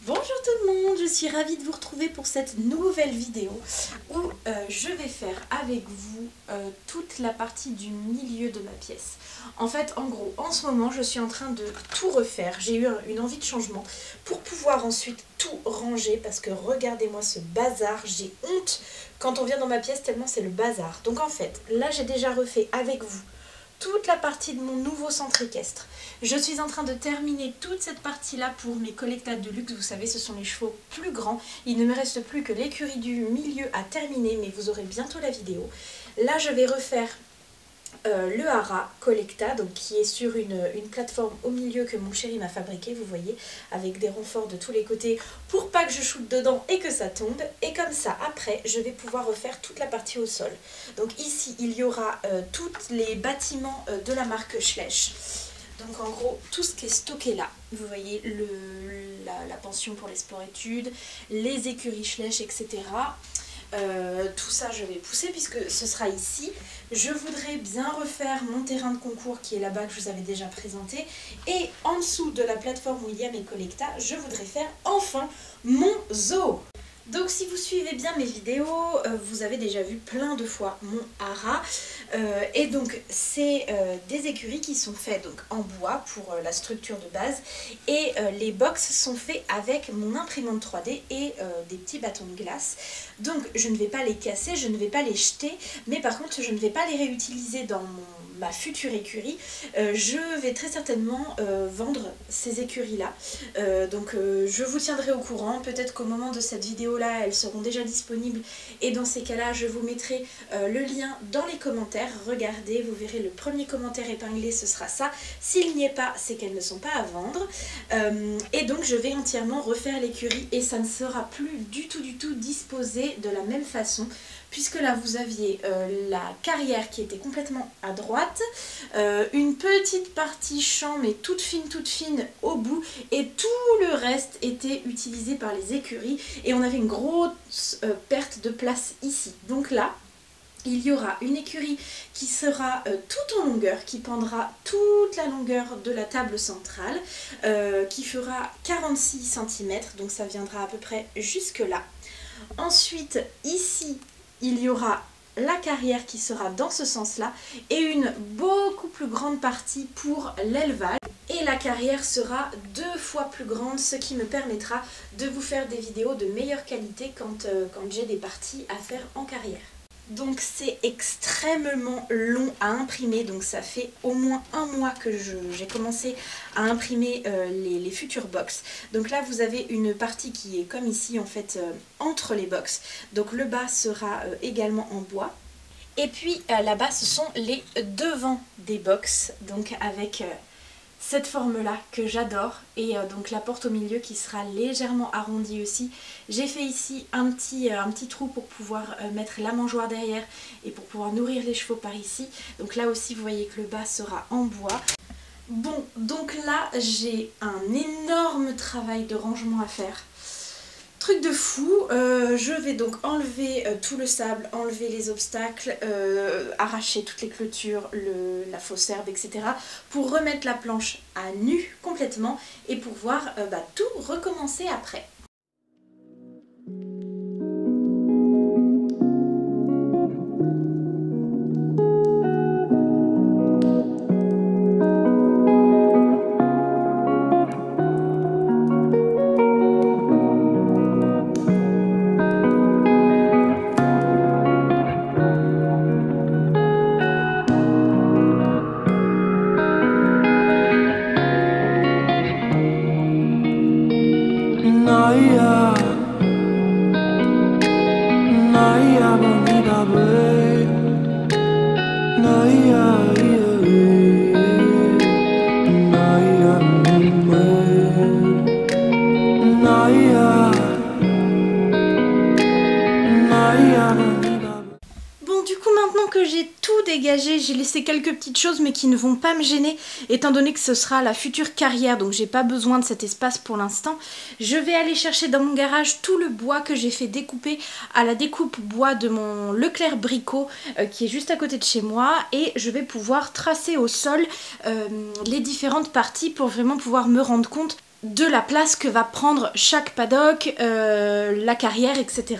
Bonjour tout le monde, je suis ravie de vous retrouver pour cette nouvelle vidéo où je vais faire avec vous toute la partie du milieu de ma pièce. En fait, en gros, en ce moment, je suis en train de tout refaire. J'ai eu une envie de changement pour pouvoir ensuite tout ranger parce que regardez-moi ce bazar, j'ai honte quand on vient dans ma pièce tellement c'est le bazar. Donc en fait, là j'ai déjà refait avec vous toute la partie de mon nouveau centre équestre. Je suis en train de terminer toute cette partie-là pour mes collectas de luxe. Vous savez, ce sont les chevaux plus grands. Il ne me reste plus que l'écurie du milieu à terminer, mais vous aurez bientôt la vidéo. Là, je vais refaire le hara collecta, donc qui est sur une plateforme au milieu que mon chéri m'a fabriqué, vous voyez, avec des renforts de tous les côtés pour pas que je shoote dedans et que ça tombe. Et comme ça, après, je vais pouvoir refaire toute la partie au sol. Donc ici, il y aura tous les bâtiments de la marque Schleich. Donc en gros, tout ce qui est stocké là, vous voyez, la pension pour les sports-études, les écuries Schleich, etc. Tout ça je vais pousser puisque ce sera ici. Je voudrais bien refaire mon terrain de concours qui est là-bas que je vous avais déjà présenté. Et en dessous de la plateforme où il y a mes collectas, je voudrais faire enfin mon zoo. Donc si vous suivez bien mes vidéos, vous avez déjà vu plein de fois mon hara. Et donc c'est des écuries qui sont faites donc en bois pour la structure de base. Et les box sont faits avec mon imprimante 3D et des petits bâtons de glace. Donc je ne vais pas les casser, je ne vais pas les jeter, mais par contre je ne vais pas les réutiliser dans ma future écurie. Je vais très certainement vendre ces écuries là. Donc je vous tiendrai au courant, peut-être qu'au moment de cette vidéo là elles seront déjà disponibles et dans ces cas là je vous mettrai le lien dans les commentaires. Regardez, vous verrez le premier commentaire épinglé, ce sera ça. S'il n'y est pas, c'est qu'elles ne sont pas à vendre. Et donc je vais entièrement refaire l'écurie et ça ne sera plus du tout disposé de la même façon, puisque là vous aviez la carrière qui était complètement à droite, une petite partie champ mais toute fine au bout, et tout le reste était utilisé par les écuries et on avait une grosse perte de place ici. Donc là il y aura une écurie qui sera tout en longueur, qui prendra toute la longueur de la table centrale, qui fera 46 cm, donc ça viendra à peu près jusque là. Ensuite, ici, il y aura la carrière qui sera dans ce sens-là et une beaucoup plus grande partie pour l'élevage. Et la carrière sera 2 fois plus grande, ce qui me permettra de vous faire des vidéos de meilleure qualité quand j'ai des parties à faire en carrière. Donc c'est extrêmement long à imprimer, donc ça fait au moins un mois que j'ai commencé à imprimer les futures box. Donc là vous avez une partie qui est comme ici en fait entre les box. Donc le bas sera également en bois. Et puis là-bas ce sont les devants des box, donc avec cette forme là que j'adore, et donc la porte au milieu qui sera légèrement arrondie aussi. J'ai fait ici un petit trou pour pouvoir mettre la mangeoire derrière et pour pouvoir nourrir les chevaux par ici. Donc là aussi vous voyez que le bas sera en bois. Bon, donc là j'ai un énorme travail de rangement à faire. Truc de fou, je vais donc enlever tout le sable, enlever les obstacles, arracher toutes les clôtures, la fausse herbe, etc. pour remettre la planche à nu complètement et pour pouvoir tout recommencer après. Bon, du coup maintenant que j'ai tout dégagé, j'ai laissé quelques petites choses mais qui ne vont pas me gêner étant donné que ce sera la future carrière, donc j'ai pas besoin de cet espace pour l'instant. Je vais aller chercher dans mon garage tout le bois que j'ai fait découper à la découpe bois de mon Leclerc Bricot qui est juste à côté de chez moi, et je vais pouvoir tracer au sol les différentes parties pour vraiment pouvoir me rendre compte de la place que va prendre chaque paddock, la carrière, etc.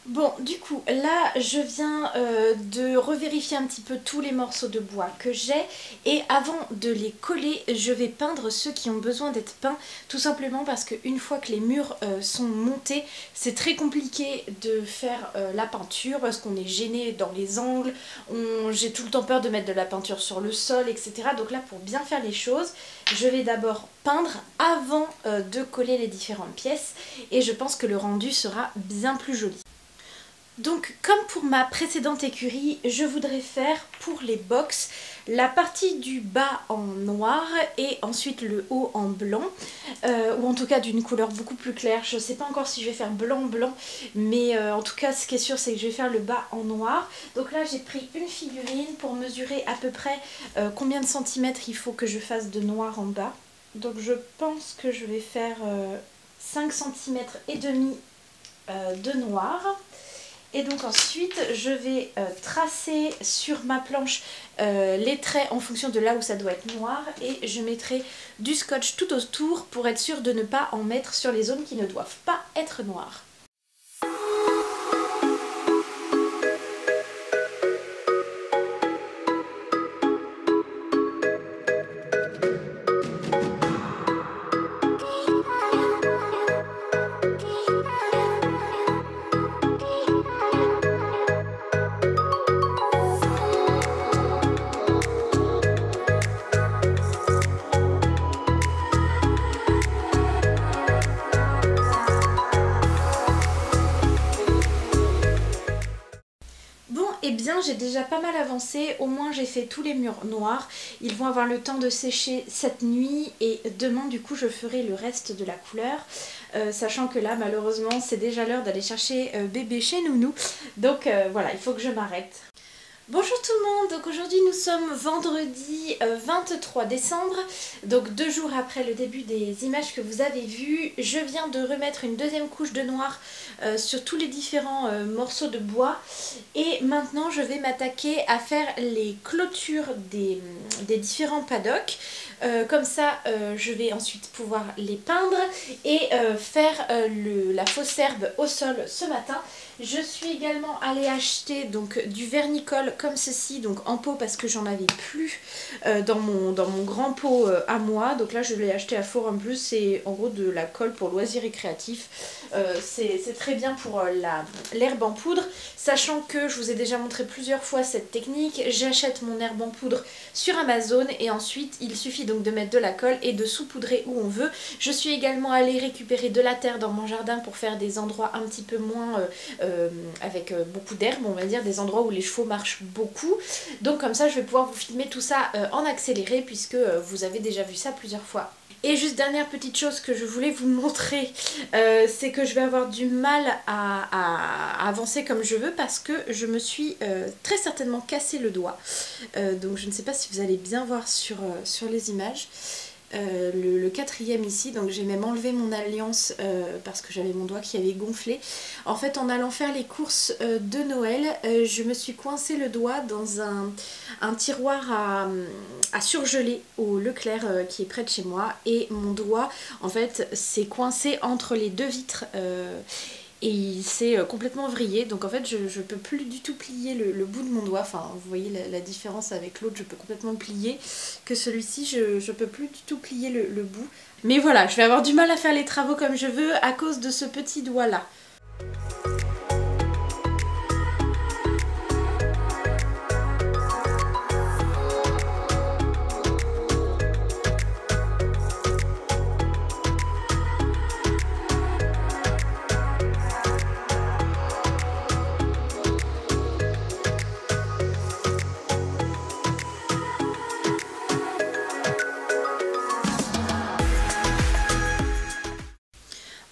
Bon, du coup, là, je viens de revérifier un petit peu tous les morceaux de bois que j'ai et avant de les coller, je vais peindre ceux qui ont besoin d'être peints, tout simplement parce qu'une fois que les murs sont montés, c'est très compliqué de faire la peinture parce qu'on est gêné dans les angles, j'ai tout le temps peur de mettre de la peinture sur le sol, etc. Donc là, pour bien faire les choses, je vais d'abord peindre avant de coller les différentes pièces et je pense que le rendu sera bien plus joli. Donc comme pour ma précédente écurie, je voudrais faire pour les box la partie du bas en noir et ensuite le haut en blanc, ou en tout cas d'une couleur beaucoup plus claire. Je ne sais pas encore si je vais faire blanc, mais en tout cas ce qui est sûr c'est que je vais faire le bas en noir. Donc là j'ai pris une figurine pour mesurer à peu près combien de centimètres il faut que je fasse de noir en bas. Donc je pense que je vais faire 5 cm et demi de noir. Et donc ensuite je vais tracer sur ma planche les traits en fonction de là où ça doit être noir et je mettrai du scotch tout autour pour être sûre de ne pas en mettre sur les zones qui ne doivent pas être noires. Eh bien j'ai déjà pas mal avancé, au moins j'ai fait tous les murs noirs, ils vont avoir le temps de sécher cette nuit et demain du coup je ferai le reste de la couleur, sachant que là malheureusement c'est déjà l'heure d'aller chercher bébé chez Nounou, donc voilà il faut que je m'arrête. Bonjour tout le monde, donc aujourd'hui nous sommes vendredi 23 décembre, donc 2 jours après le début des images que vous avez vues. Je viens de remettre une deuxième couche de noir sur tous les différents morceaux de bois et maintenant je vais m'attaquer à faire les clôtures des différents paddocks. Comme ça je vais ensuite pouvoir les peindre et faire la fausse herbe au sol ce matin. Je suis également allée acheter donc du vernicole comme ceci, donc en pot parce que j'en avais plus dans mon grand pot à moi. Donc là je l'ai acheté à Forum Plus, c'est en gros de la colle pour loisirs récréatifs. C'est très bien pour l'herbe en poudre, sachant que je vous ai déjà montré plusieurs fois cette technique. J'achète mon herbe en poudre sur Amazon et ensuite il suffit donc de mettre de la colle et de saupoudrer où on veut. Je suis également allée récupérer de la terre dans mon jardin pour faire des endroits un petit peu moins avec beaucoup d'herbe, on va dire, des endroits où les chevaux marchent beaucoup. Donc comme ça je vais pouvoir vous filmer tout ça en accéléré puisque vous avez déjà vu ça plusieurs fois. Et juste dernière petite chose que je voulais vous montrer, c'est que je vais avoir du mal à avancer comme je veux parce que je me suis très certainement cassé le doigt. Donc je ne sais pas si vous allez bien voir sur les images. Le quatrième ici, donc j'ai même enlevé mon alliance parce que j'avais mon doigt qui avait gonflé. En fait en allant faire les courses de Noël, je me suis coincé le doigt dans un tiroir à surgeler au Leclerc qui est près de chez moi et mon doigt en fait s'est coincé entre les deux vitres et il s'est complètement vrillé, donc en fait je peux plus du tout plier le bout de mon doigt, enfin vous voyez la différence avec l'autre, je peux complètement le plier, que celui-ci je peux plus du tout plier le bout. Mais voilà, je vais avoir du mal à faire les travaux comme je veux à cause de ce petit doigt là.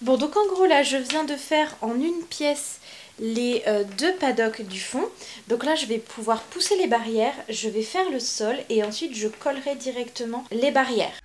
Bon donc en gros là je viens de faire en une pièce les deux paddocks du fond. Donc là je vais pouvoir pousser les barrières, je vais faire le sol et ensuite je collerai directement les barrières.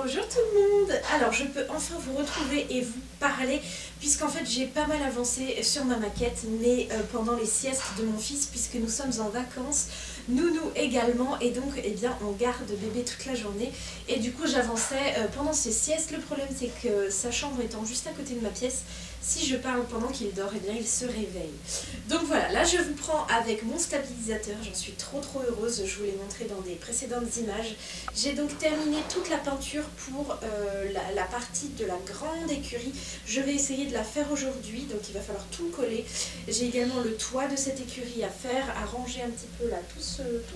Bonjour tout le monde. Alors je peux enfin vous retrouver et vous parler puisqu'en fait j'ai pas mal avancé sur ma maquette mais pendant les siestes de mon fils puisque nous sommes en vacances, nous également et donc eh bien on garde bébé toute la journée et du coup j'avançais pendant ces siestes. Le problème c'est que sa chambre étant juste à côté de ma pièce, si je parle pendant qu'il dort, eh bien il se réveille. Donc voilà, là je vous prends avec mon stabilisateur, j'en suis trop heureuse, je vous l'ai montré dans des précédentes images. J'ai donc terminé toute la peinture pour la partie de la grande écurie. Je vais essayer de la faire aujourd'hui, donc il va falloir tout coller. J'ai également le toit de cette écurie à faire, à ranger un petit peu là tout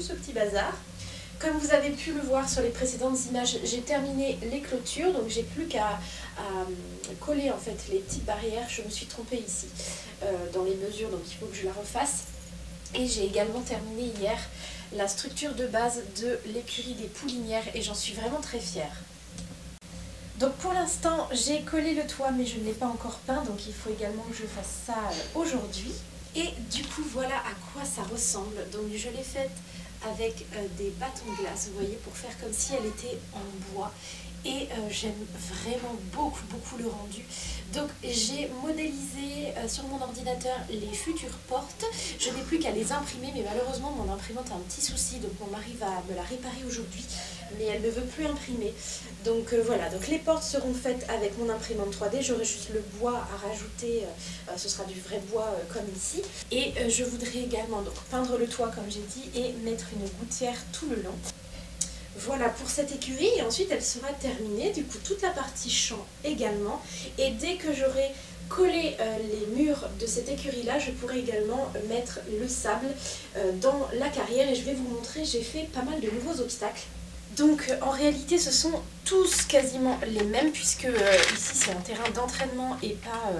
ce petit bazar. Comme vous avez pu le voir sur les précédentes images, j'ai terminé les clôtures, donc j'ai plus qu'à coller en fait les petites barrières. Je me suis trompée ici dans les mesures, donc il faut que je la refasse. Et j'ai également terminé hier la structure de base de l'écurie des poulinières et j'en suis vraiment très fière. Donc pour l'instant j'ai collé le toit mais je ne l'ai pas encore peint, donc il faut également que je fasse ça aujourd'hui. Et du coup voilà à quoi ça ressemble. Donc je l'ai faite avec des bâtons de glace, vous voyez, pour faire comme si elle était en bois. Et j'aime vraiment beaucoup le rendu. Donc j'ai modélisé sur mon ordinateur les futures portes. Je n'ai plus qu'à les imprimer, mais malheureusement mon imprimante a un petit souci, donc mon mari va me la réparer aujourd'hui, mais elle ne veut plus imprimer. Donc voilà, donc les portes seront faites avec mon imprimante 3D, j'aurai juste le bois à rajouter, ce sera du vrai bois comme ici. Et je voudrais également donc peindre le toit comme j'ai dit et mettre une gouttière tout le long. Voilà pour cette écurie et ensuite elle sera terminée, du coup toute la partie champ également. Et dès que j'aurai collé les murs de cette écurie là, je pourrai également mettre le sable dans la carrière et je vais vous montrer, j'ai fait pas mal de nouveaux obstacles. Donc en réalité ce sont tous quasiment les mêmes puisque ici c'est un terrain d'entraînement et pas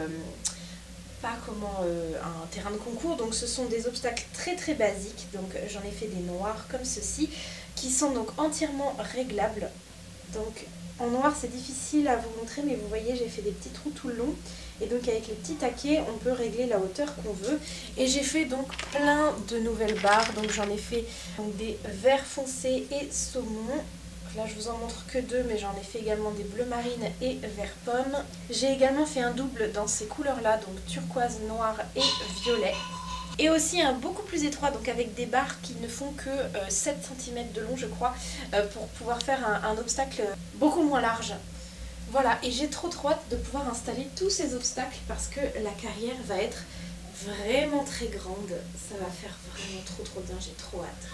un terrain de concours, donc ce sont des obstacles très basiques. Donc j'en ai fait des noirs comme ceci qui sont donc entièrement réglables. Donc en noir c'est difficile à vous montrer mais vous voyez j'ai fait des petits trous tout le long et donc avec les petits taquets on peut régler la hauteur qu'on veut. Et j'ai fait donc plein de nouvelles barres, donc j'en ai fait donc, des verts foncés et saumon. Là je vous en montre que deux mais j'en ai fait également des bleus marine et vert pomme. J'ai également fait un double dans ces couleurs là, donc turquoise, noir et violet. Et aussi un beaucoup plus étroit, donc avec des barres qui ne font que 7 cm de long je crois, pour pouvoir faire un obstacle beaucoup moins large. Voilà, et j'ai trop hâte de pouvoir installer tous ces obstacles parce que la carrière va être vraiment très grande. Ça va faire vraiment trop bien, j'ai trop hâte.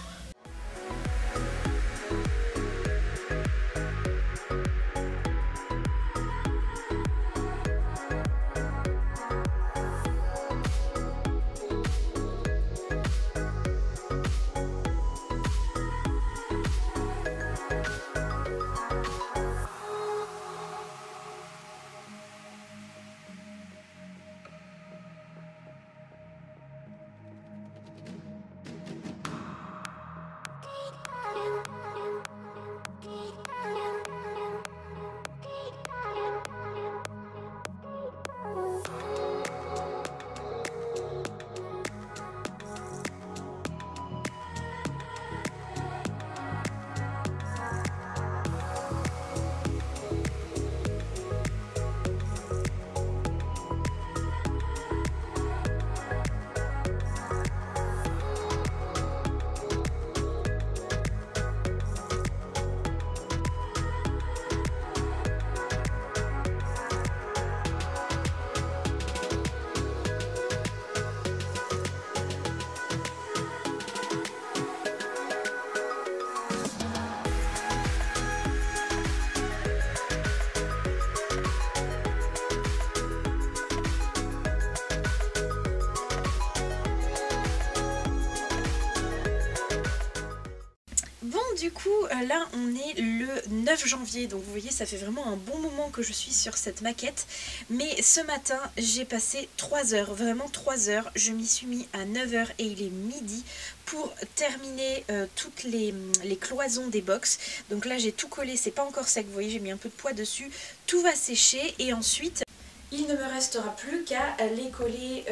Du coup là on est le 9 janvier, donc vous voyez ça fait vraiment un bon moment que je suis sur cette maquette. Mais ce matin j'ai passé 3 heures, vraiment 3 heures, je m'y suis mis à 9 h et il est midi pour terminer toutes les cloisons des box. Donc là j'ai tout collé, c'est pas encore sec, vous voyez j'ai mis un peu de poids dessus, tout va sécher et ensuite Il ne me restera plus qu'à les coller,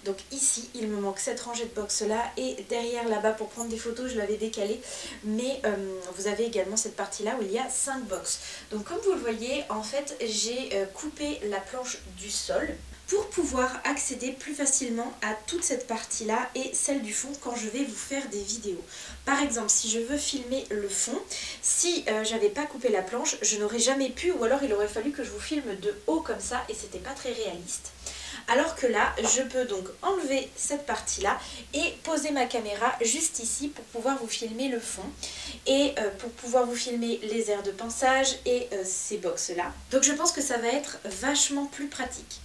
donc ici il me manque cette rangée de box là et derrière là-bas pour prendre des photos je l'avais décalé, mais vous avez également cette partie là où il y a 5 box. Donc comme vous le voyez en fait j'ai coupé la planche du sol pour pouvoir accéder plus facilement à toute cette partie là et celle du fond quand je vais vous faire des vidéos. Par exemple si je veux filmer le fond, si j'avais pas coupé la planche je n'aurais jamais pu, ou alors il aurait fallu que je vous filme de haut comme ça et c'était pas très réaliste. Alors que là je peux donc enlever cette partie là et poser ma caméra juste ici pour pouvoir vous filmer le fond et pour pouvoir vous filmer les aires de pinçage et ces box là. Donc je pense que ça va être vachement plus pratique.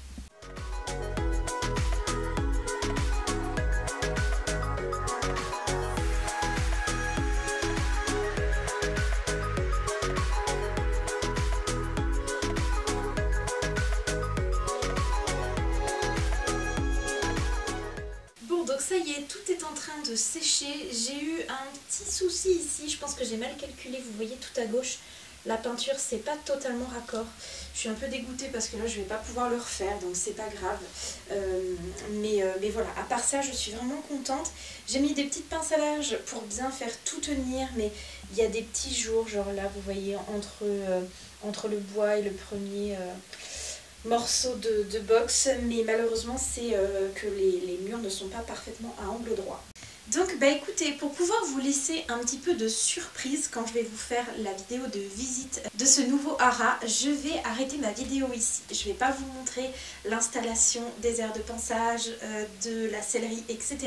Donc ça y est, tout est en train de sécher. J'ai eu un petit souci ici, je pense que j'ai mal calculé, vous voyez tout à gauche, la peinture c'est pas totalement raccord. Je suis un peu dégoûtée parce que là je vais pas pouvoir le refaire, donc c'est pas grave. Mais voilà, à part ça je suis vraiment contente. J'ai mis des petites pinces à linge pour bien faire tout tenir, mais il y a des petits jours, genre là vous voyez entre le bois et le premier... morceau de box, mais malheureusement c'est que les murs ne sont pas parfaitement à angle droit. Donc bah écoutez, pour pouvoir vous laisser un petit peu de surprise quand je vais vous faire la vidéo de visite de ce nouveau haras, je vais arrêter ma vidéo ici. Je ne vais pas vous montrer l'installation des aires de pinçage, de la sellerie, etc.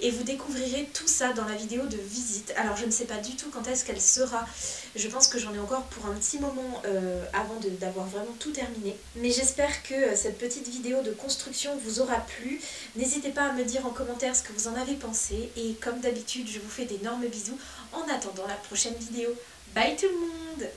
Et vous découvrirez tout ça dans la vidéo de visite. Alors je ne sais pas du tout quand est-ce qu'elle sera. Je pense que j'en ai encore pour un petit moment avant d'avoir vraiment tout terminé. Mais j'espère que cette petite vidéo de construction vous aura plu. N'hésitez pas à me dire en commentaire ce que vous en avez pensé. Et comme d'habitude, je vous fais d'énormes bisous en attendant la prochaine vidéo. Bye tout le monde!